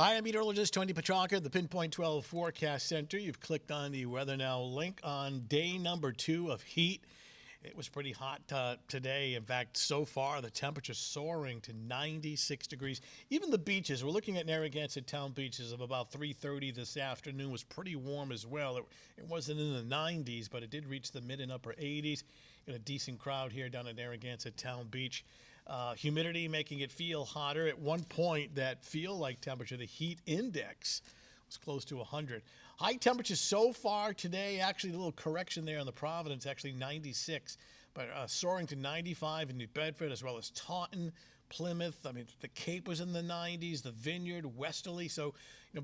Hi, I'm meteorologist Tony Petrarca at the Pinpoint 12 Forecast Center. You've clicked on the Weather Now link on day number 2 of heat. It was pretty hot today. In fact, so far, the temperature's soaring to 96 degrees. Even the beaches, we're looking at Narragansett Town beaches of about 3:30 this afternoon, was pretty warm as well. It wasn't in the 90s, but it did reach the mid and upper 80s. Got a decent crowd here down at Narragansett Town Beach. Humidity making it feel hotter. At one point, that feel-like temperature, the heat index, was close to 100. High temperatures so far today, actually a little correction there on the Providence, actually 96, but soaring to 95 in New Bedford as well as Taunton, Plymouth. I mean, the Cape was in the 90s, the Vineyard, Westerly. So,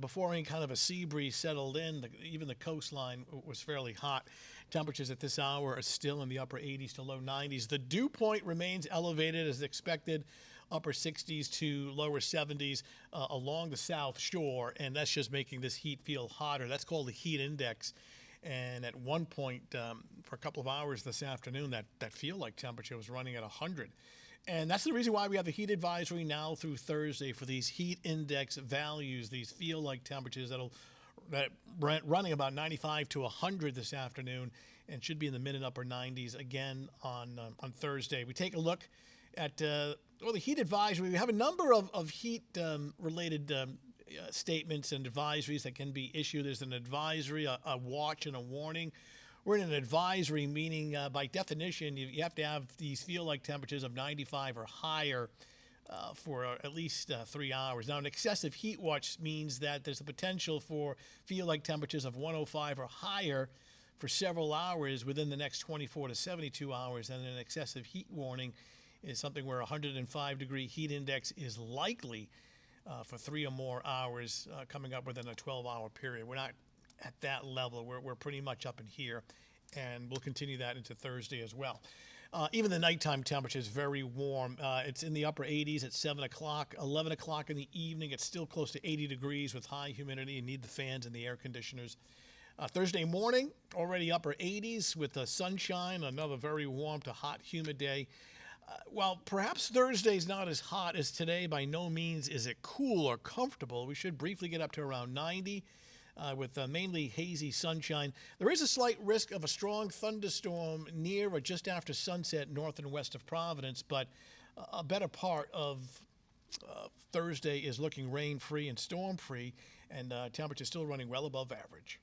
before any kind of a sea breeze settled in, even the coastline was fairly hot. Temperatures at this hour are still in the upper 80s to low 90s. The dew point remains elevated as expected, upper 60s to lower 70s along the South Shore, and that's just making this heat feel hotter. That's called the heat index. And at one point, for a couple of hours this afternoon, that feel-like temperature was running at 100. And that's the reason why we have the heat advisory now through Thursday for these heat index values, these feel-like temperatures that running about 95 to 100 this afternoon and should be in the mid and upper 90s again on Thursday. We take a look at the heat advisory. We have a number of heat-related statements and advisories that can be issued. There's an advisory, a watch, and a warning. We're in an advisory, meaning by definition, you have to have these feel-like temperatures of 95 or higher for at least 3 hours. Now, an excessive heat watch means that there's a potential for feel-like temperatures of 105 or higher for several hours within the next 24 to 72 hours. And an excessive heat warning is something where a 105-degree heat index is likely for 3 or more hours coming up within a 12-hour period. We're not at that level. We're pretty much up in here, and we'll continue that into Thursday as well. Even the nighttime temperature is very warm. It's in the upper 80s at 7 o'clock. 11 o'clock in the evening, it's still close to 80 degrees with high humidity. You need the fans and the air conditioners. Thursday morning, already upper 80s with the sunshine, another very warm to hot, humid day. While perhaps Thursday's not as hot as today, by no means is it cool or comfortable. We should briefly get up to around 90 with mainly hazy sunshine. There is a slight risk of a strong thunderstorm near or just after sunset north and west of Providence, but a better part of Thursday is looking rain-free and storm-free, and temperatures still running well above average.